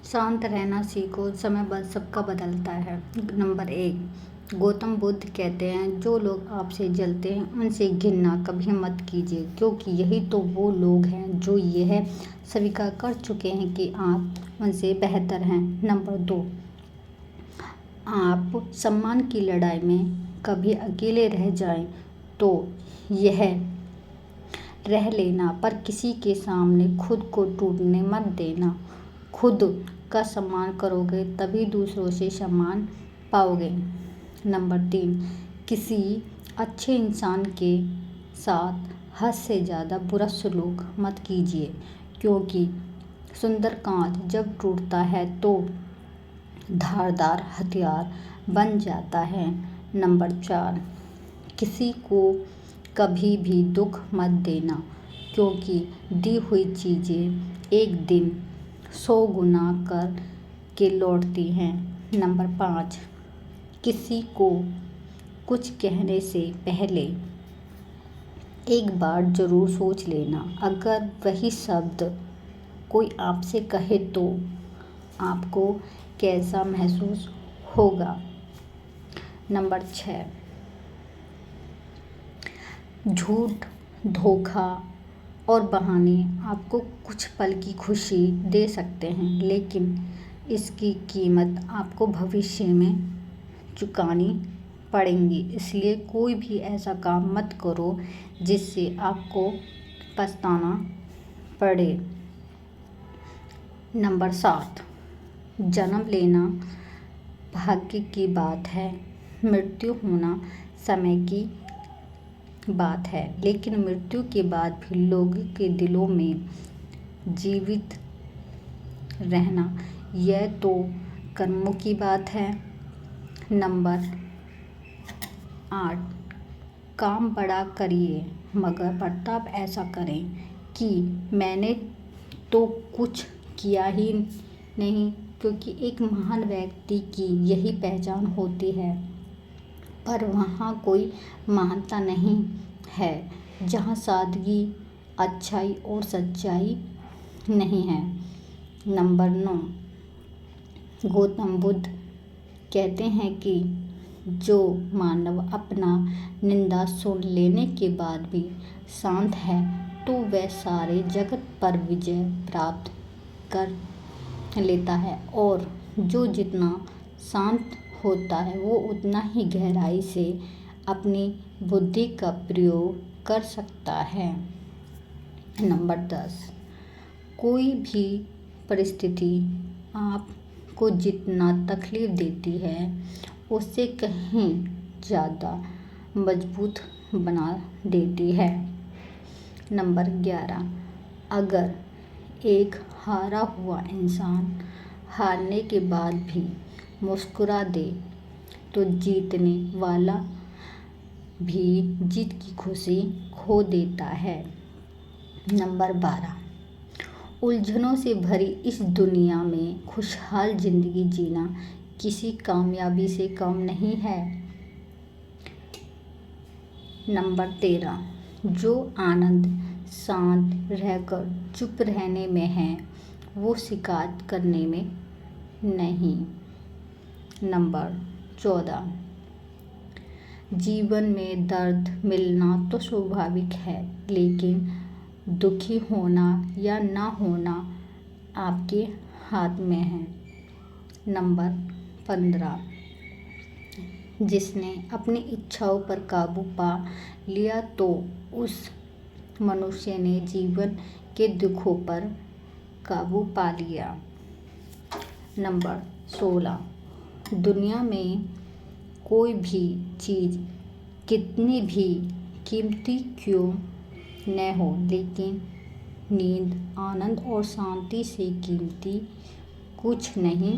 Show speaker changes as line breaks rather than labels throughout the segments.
शांत रहना सीखो, समय सबका बदलता है। नंबर 1, गौतम बुद्ध कहते हैं, जो लोग आपसे जलते हैं उनसे घृणा कभी मत कीजिए, क्योंकि यही तो वो लोग हैं जो यह स्वीकार कर चुके हैं कि आप उनसे बेहतर हैं। नंबर 2, आप सम्मान की लड़ाई में कभी अकेले रह जाएं तो यह रह लेना, पर किसी के सामने खुद को टूटने मत देना। खुद का सम्मान करोगे तभी दूसरों से सम्मान पाओगे। नंबर 3, किसी अच्छे इंसान के साथ हद से ज़्यादा बुरा सलूक मत कीजिए, क्योंकि सुंदर कांच जब टूटता है तो धारदार हथियार बन जाता है। नंबर 4, किसी को कभी भी दुख मत देना, क्योंकि दी हुई चीज़ें एक दिन 100 गुना कर के लौटती हैं। नंबर 5, किसी को कुछ कहने से पहले एक बार ज़रूर सोच लेना। अगर वही शब्द कोई आपसे कहे तो आपको कैसा महसूस होगा। नंबर 6, झूठ, धोखा और बहाने आपको कुछ पल की खुशी दे सकते हैं, लेकिन इसकी कीमत आपको भविष्य में चुकानी पड़ेगी। इसलिए कोई भी ऐसा काम मत करो जिससे आपको पछताना पड़े। नंबर 7, जन्म लेना भाग्य की बात है, मृत्यु होना समय की बात है, लेकिन मृत्यु के बाद भी लोगों के दिलों में जीवित रहना, यह तो कर्मों की बात है। नंबर 8, काम बड़ा करिए मगर बर्ताव ऐसा करें कि मैंने तो कुछ किया ही नहीं, क्योंकि एक महान व्यक्ति की यही पहचान होती है। पर वहाँ कोई महानता नहीं है जहाँ सादगी, अच्छाई और सच्चाई नहीं है। नंबर 9, गौतम बुद्ध कहते हैं कि जो मानव अपना निंदा सुन लेने के बाद भी शांत है तो वह सारे जगत पर विजय प्राप्त कर लेता है, और जो जितना शांत होता है वो उतना ही गहराई से अपनी बुद्धि का प्रयोग कर सकता है। नंबर 10, कोई भी परिस्थिति आपको जितना तकलीफ देती है उससे कहीं ज़्यादा मजबूत बना देती है। नंबर 11, अगर एक हारा हुआ इंसान हारने के बाद भी मुस्कुरा दे तो जीतने वाला भी जीत की खुशी खो देता है। नंबर 12, उलझनों से भरी इस दुनिया में खुशहाल जिंदगी जीना किसी कामयाबी से कम नहीं है। नंबर 13, जो आनंद शांत रहकर चुप रहने में है वो शिकायत करने में नहीं। नंबर 14, जीवन में दर्द मिलना तो स्वाभाविक है, लेकिन दुखी होना या ना होना आपके हाथ में है। नंबर 15, जिसने अपनी इच्छाओं पर काबू पा लिया तो उस मनुष्य ने जीवन के दुखों पर काबू पा लिया। नंबर 16, दुनिया में कोई भी चीज़ कितनी भी कीमती क्यों न हो, लेकिन नींद, आनंद और शांति से कीमती कुछ नहीं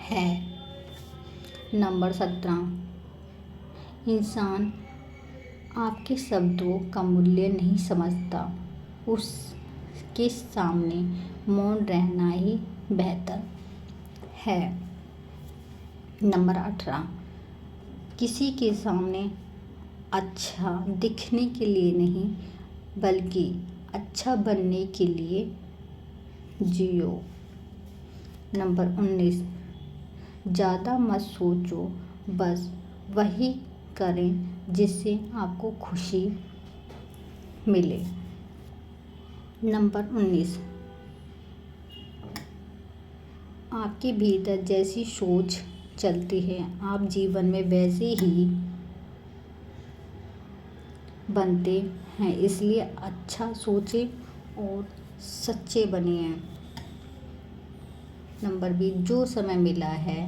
है। नंबर 17, इंसान आपके शब्दों का मूल्य नहीं समझता, उसके सामने मौन रहना ही बेहतर है। नंबर 18, किसी के सामने अच्छा दिखने के लिए नहीं बल्कि अच्छा बनने के लिए जियो। नंबर 19, ज़्यादा मत सोचो, बस वही करें जिससे आपको खुशी मिले। नंबर 19, आपके भीतर जैसी सोच चलती है आप जीवन में वैसे ही बनते हैं, इसलिए अच्छा सोचें और सच्चे बनिए। नंबर 20, जो समय मिला है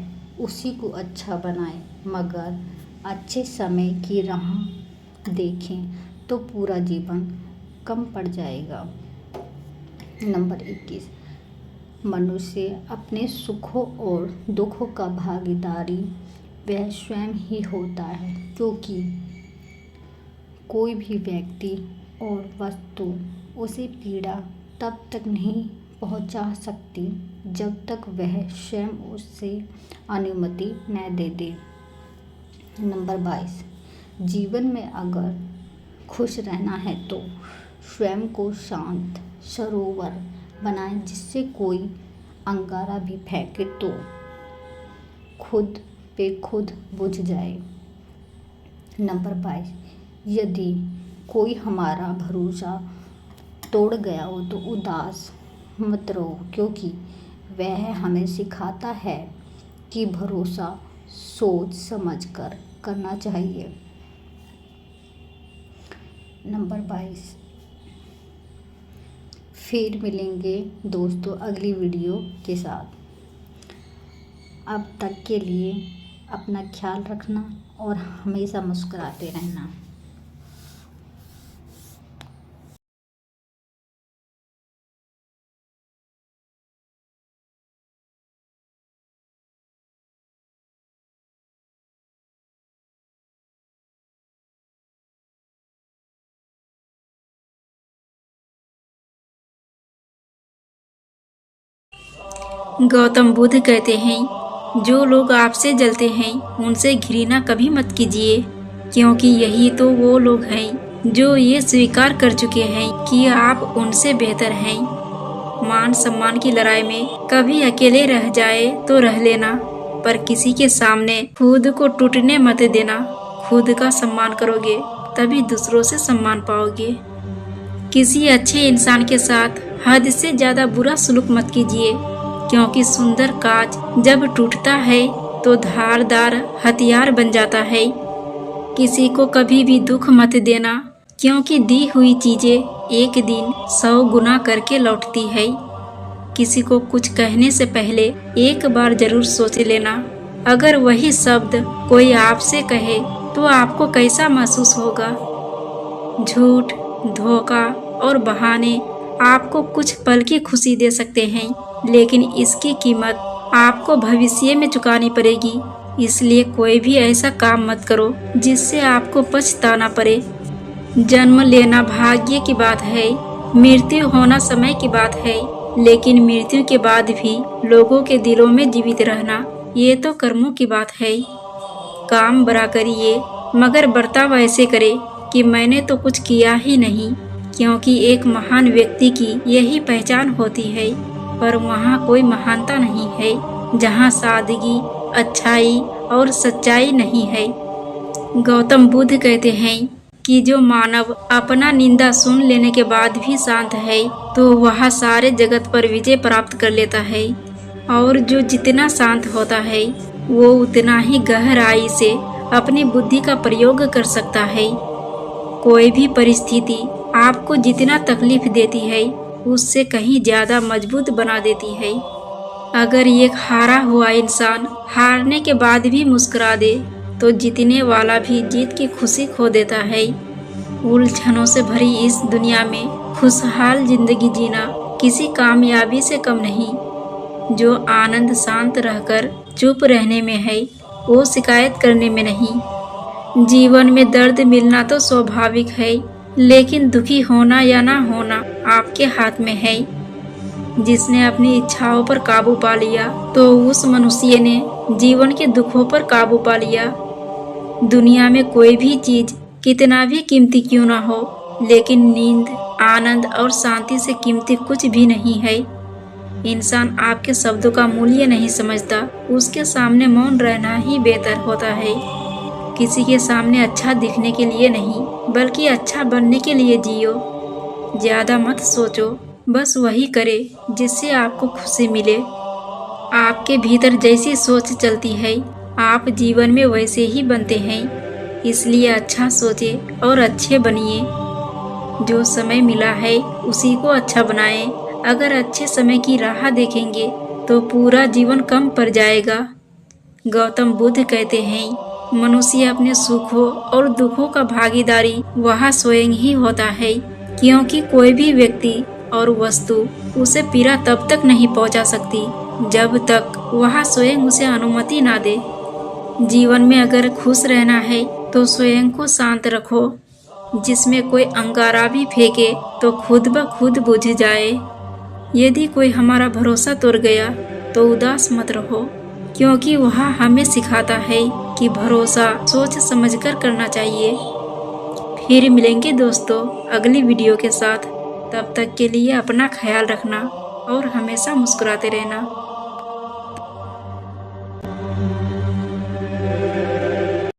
उसी को अच्छा बनाएं, मगर अच्छे समय की राह देखें तो पूरा जीवन कम पड़ जाएगा। नंबर 21, मनुष्य अपने सुखों और दुखों का भागीदारी वह स्वयं ही होता है, क्योंकि कोई भी व्यक्ति और वस्तु उसे पीड़ा तब तक नहीं पहुंचा सकती जब तक वह स्वयं उससे अनुमति न दे दे। नंबर 22, जीवन में अगर खुश रहना है तो स्वयं को शांत सरोवर बनाएं, जिससे कोई अंगारा भी फेंके तो खुद पे खुद बुझ जाए। नंबर 22, यदि कोई हमारा भरोसा तोड़ गया हो तो उदास मत रहो, क्योंकि वह हमें सिखाता है कि भरोसा सोच समझ कर करना चाहिए। नंबर 22, फिर मिलेंगे दोस्तों अगली वीडियो के साथ। अब तक के लिए अपना ख्याल रखना और हमेशा मुस्कुराते रहना।
गौतम बुद्ध कहते हैं, जो लोग आपसे जलते हैं उनसे घृणा कभी मत कीजिए, क्योंकि यही तो वो लोग हैं जो ये स्वीकार कर चुके हैं कि आप उनसे बेहतर हैं। मान सम्मान की लड़ाई में कभी अकेले रह जाए तो रह लेना, पर किसी के सामने खुद को टूटने मत देना। खुद का सम्मान करोगे तभी दूसरों से सम्मान पाओगे। किसी अच्छे इंसान के साथ हद से ज्यादा बुरा सलूक मत कीजिए, क्योंकि सुंदर कांच जब टूटता है तो धारदार हथियार बन जाता है। किसी को कभी भी दुख मत देना, क्योंकि दी हुई चीजें एक दिन 100 गुना करके लौटती है। किसी को कुछ कहने से पहले एक बार जरूर सोच लेना। अगर वही शब्द कोई आपसे कहे तो आपको कैसा महसूस होगा। झूठ, धोखा और बहाने आपको कुछ पल की खुशी दे सकते हैं, लेकिन इसकी कीमत आपको भविष्य में चुकानी पड़ेगी। इसलिए कोई भी ऐसा काम मत करो जिससे आपको पछताना पड़े। जन्म लेना भाग्य की बात है, मृत्यु होना समय की बात है, लेकिन मृत्यु के बाद भी लोगों के दिलों में जीवित रहना ये तो कर्मों की बात है। काम बड़ा करिए, मगर बर्ताव ऐसे करे कि मैंने तो कुछ किया ही नहीं, क्योंकि एक महान व्यक्ति की यही पहचान होती है। पर वहाँ कोई महानता नहीं है जहाँ सादगी, अच्छाई और सच्चाई नहीं है। गौतम बुद्ध कहते हैं कि जो मानव अपना निंदा सुन लेने के बाद भी शांत है तो वह सारे जगत पर विजय प्राप्त कर लेता है, और जो जितना शांत होता है वो उतना ही गहराई से अपनी बुद्धि का प्रयोग कर सकता है। कोई भी परिस्थिति आपको जितना तकलीफ देती है उससे कहीं ज्यादा मजबूत बना देती है। अगर एक हारा हुआ इंसान हारने के बाद भी मुस्कुरा दे तो जीतने वाला भी जीत की खुशी खो देता है। उलझनों से भरी इस दुनिया में खुशहाल जिंदगी जीना किसी कामयाबी से कम नहीं। जो आनंद शांत रहकर चुप रहने में है वो शिकायत करने में नहीं। जीवन में दर्द मिलना तो स्वाभाविक है, लेकिन दुखी होना या ना होना आपके हाथ में है। जिसने अपनी इच्छाओं पर काबू पा लिया तो उस मनुष्य ने जीवन के दुखों पर काबू पा लिया। दुनिया में कोई भी चीज कितना भी कीमती क्यों ना हो, लेकिन नींद, आनंद और शांति से कीमती कुछ भी नहीं है। इंसान आपके शब्दों का मूल्य नहीं समझता, उसके सामने मौन रहना ही बेहतर होता है। किसी के सामने अच्छा दिखने के लिए नहीं, बल्कि अच्छा बनने के लिए जियो। ज्यादा मत सोचो, बस वही करे जिससे आपको खुशी मिले। आपके भीतर जैसी सोच चलती है, आप जीवन में वैसे ही बनते हैं। इसलिए अच्छा सोचे और अच्छे बनिए। जो समय मिला है उसी को अच्छा बनाएं। अगर अच्छे समय की राह देखेंगे तो पूरा जीवन कम पड़ जाएगा। गौतम बुद्ध कहते हैं, मनुष्य अपने सुखों और दुखों का भागीदारी वह स्वयं ही होता है, क्योंकि कोई भी व्यक्ति और वस्तु उसे पीड़ा तब तक नहीं पहुंचा सकती जब तक वह स्वयं उसे अनुमति ना दे। जीवन में अगर खुश रहना है तो स्वयं को शांत रखो। जिसमें कोई अंगारा भी फेंके तो खुद ब खुद बुझ जाए। यदि कोई हमारा भरोसा तोड़ गया तो उदास मत रहो, क्योंकि वह हमें सिखाता है कि भरोसा सोच समझकर करना चाहिए। फिर मिलेंगे दोस्तों अगली वीडियो के साथ। तब तक के लिए अपना ख्याल रखना और हमेशा मुस्कुराते रहना।